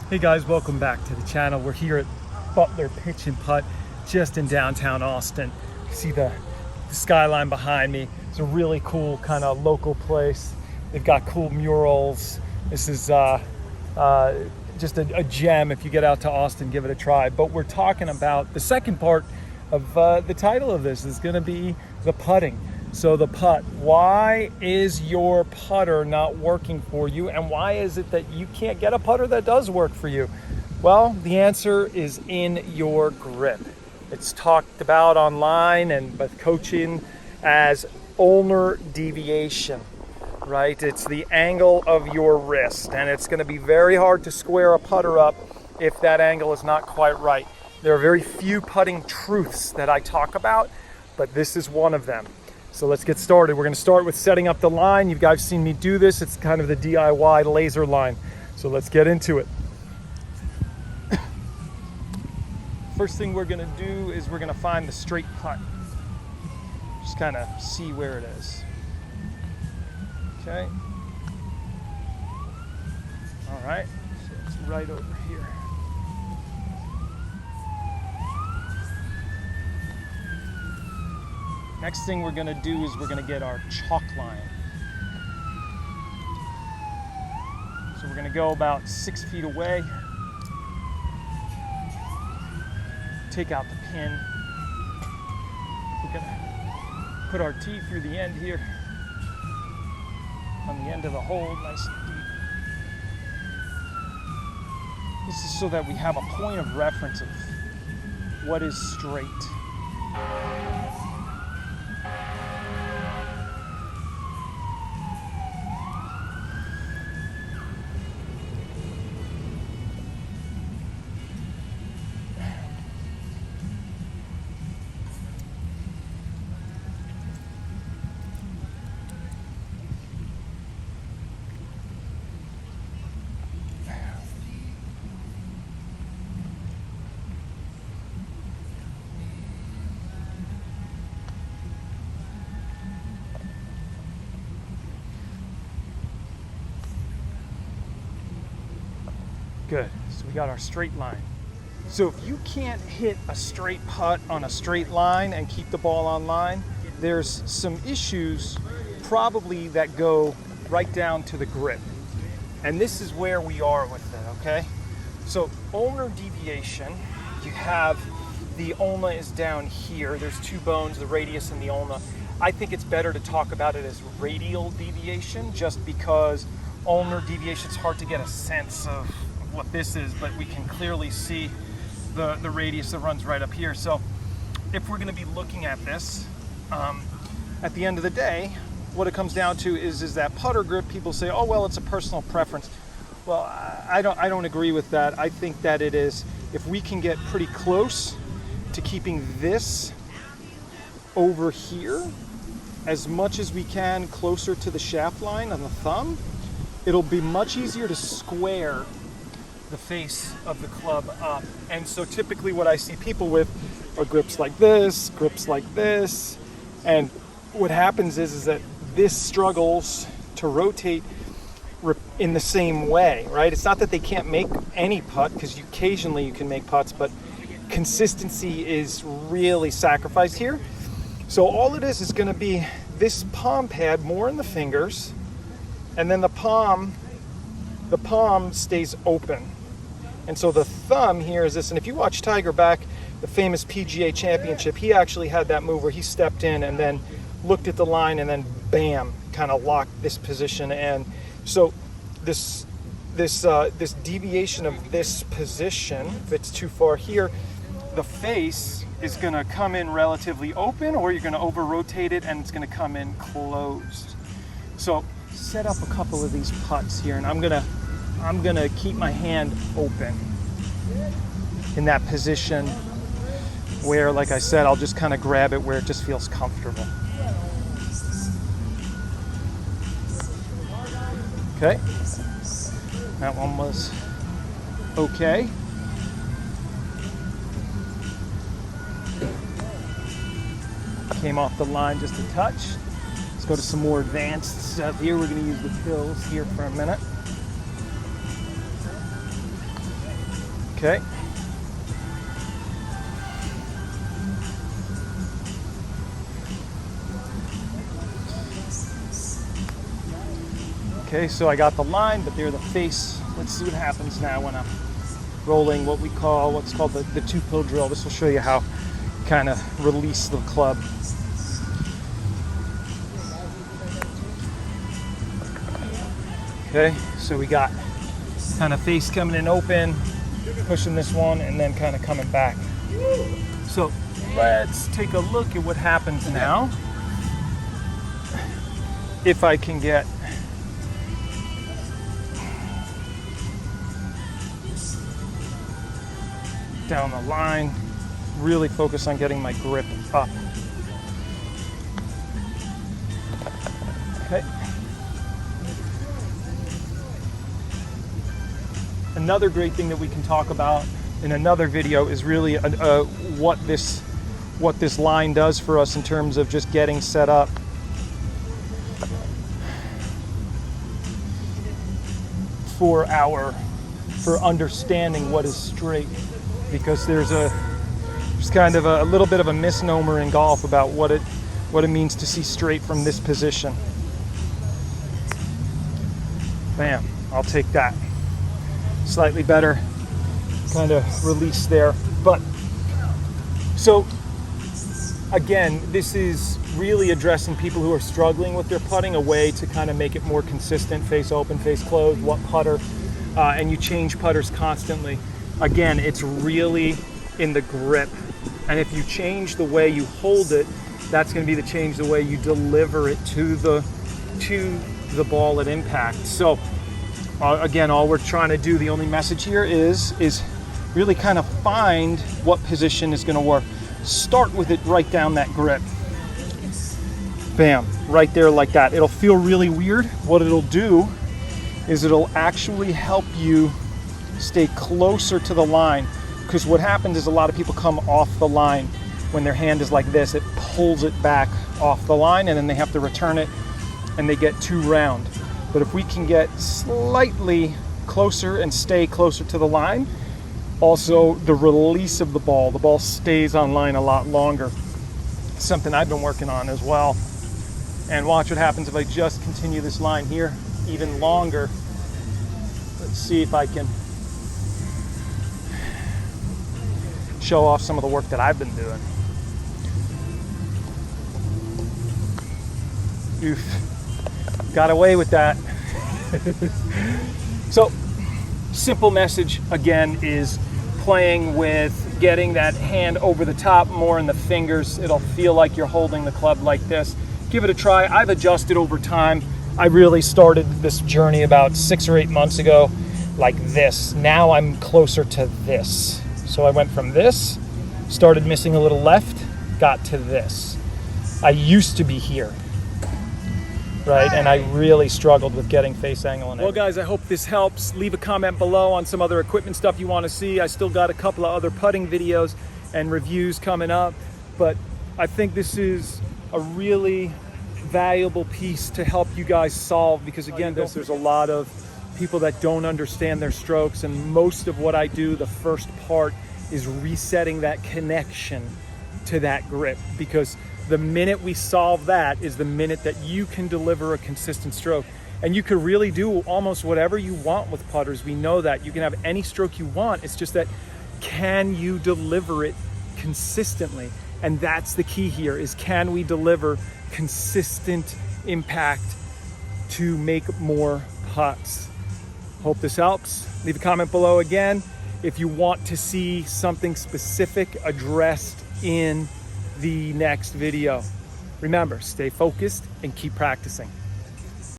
Hey guys, welcome back to the channel. We're here at Butler Pitch and Putt, just in downtown Austin. You see the skyline behind me. It's a really cool kind of local place. They've got cool murals. This is just a gem. If you get out to Austin, give it a try. But we're talking about the second part of the title of this is going to be the putting. So the putt, why is your putter not working for you, and why is it that you can't get a putter that does work for you? Well, the answer is in your grip. It's talked about online and with coaching as ulnar deviation, right? It's the angle of your wrist, and it's going to be very hard to square a putter up if that angle is not quite right. There are very few putting truths that I talk about, but this is one of them. So let's get started. We're going to start with setting up the line. You guys seen me do this. It's kind of the DIY laser line. So let's get into it. First thing we're going to do is we're going to find the straight putt. Just kind of see where it is. Okay. All right. So it's right over here. Next thing we're going to do is we're going to get our chalk line. So we're going to go about 6 feet away. Take out the pin. We're going to put our tee through the end here. On the end of the hole, nice and deep. This is so that we have a point of reference of what is straight. Good, so we got our straight line. So if you can't hit a straight putt on a straight line and keep the ball on line, there's some issues probably that go right down to the grip. And this is where we are with it, okay? So ulnar deviation, you have the ulna is down here. There's two bones, the radius and the ulna. I think it's better to talk about it as radial deviation just because ulnar deviation is hard to get a sense of what this is, but we can clearly see the radius that runs right up here. So if we're going to be looking at this, at the end of the day, what it comes down to is that putter grip. People say, oh well, it's a personal preference. Well, I don't agree with that. I think that it is, if we can get pretty close to keeping this over here as much as we can closer to the shaft line on the thumb, it'll be much easier to square the face of the club up. And so typically what I see people with are grips like this, and what happens is that this struggles to rotate in the same way, right? It's not that they can't make any putt, because occasionally you can make putts, but consistency is really sacrificed here. So all it is going to be this palm pad more in the fingers, and then the palm stays open. And so the thumb here is this, and if you watch Tiger back, the famous PGA championship, he actually had that move where he stepped in and then looked at the line and then bam, kind of locked this position. And so this deviation of this position, if it's too far here, the face is going to come in relatively open, or you're going to over rotate it and it's going to come in closed. So set up a couple of these putts here, and I'm gonna keep my hand open in that position where, like I said, I'll just kind of grab it where it just feels comfortable. Okay, that one was okay. Came off the line just a touch. Let's go to some more advanced stuff here. We're going to use the pills here for a minute. Okay. Okay, so I got the line, but they're the face. Let's see what happens now when I'm rolling what's called the two-pill drill. This will show you how kind of release the club. Okay, so we got kind of face coming in open, pushing this one, and then kind of coming back. So let's take a look at what happens now. If I can get down the line, really focus on getting my grip up. Okay. Another great thing that we can talk about in another video is really what this line does for us in terms of just getting set up. For understanding what is straight, because there's kind of a little bit of a misnomer in golf about what it means to see straight from this position. Bam, I'll take that. Slightly better kind of release there. But so again, this is really addressing people who are struggling with their putting, a way to kind of make it more consistent, face open, face closed, what putter, and you change putters constantly. Again, it's really in the grip, and if you change the way you hold it, that's going to be the way you deliver it to the ball at impact. So again, all we're trying to do, the only message here is really kind of find what position is going to work. Start with it right down that grip. Bam, right there like that. It'll feel really weird. What it'll do is it'll actually help you stay closer to the line, because what happens is a lot of people come off the line when their hand is like this. It pulls it back off the line, and then they have to return it, and they get too round. But if we can get slightly closer and stay closer to the line, also the release of the ball stays on line a lot longer. Something I've been working on as well. And watch what happens if I just continue this line here even longer. Let's see if I can show off some of the work that I've been doing. Oof, got away with that. So, simple message again is playing with getting that hand over the top, more in the fingers. It'll feel like you're holding the club like this. Give it a try. I've adjusted over time. I really started this journey about 6 or 8 months ago like this. Now I'm closer to this. So I went from this, started missing a little left, got to this. I used to be here, right? And I really struggled with getting face angle and everything. Well guys, I hope this helps. Leave a comment below on some other equipment stuff you want to see. I still got a couple of other putting videos and reviews coming up, but I think this is a really valuable piece to help you guys solve, because again, there's a lot of people that don't understand their strokes, and most of what I do, the first part, is resetting that connection to that grip, because the minute we solve that is the minute that you can deliver a consistent stroke. And you can really do almost whatever you want with putters. We know that you can have any stroke you want. It's just that, can you deliver it consistently? And that's the key here, is can we deliver consistent impact to make more putts? Hope this helps. Leave a comment below again if you want to see something specific addressed in the next video. Remember, stay focused and keep practicing.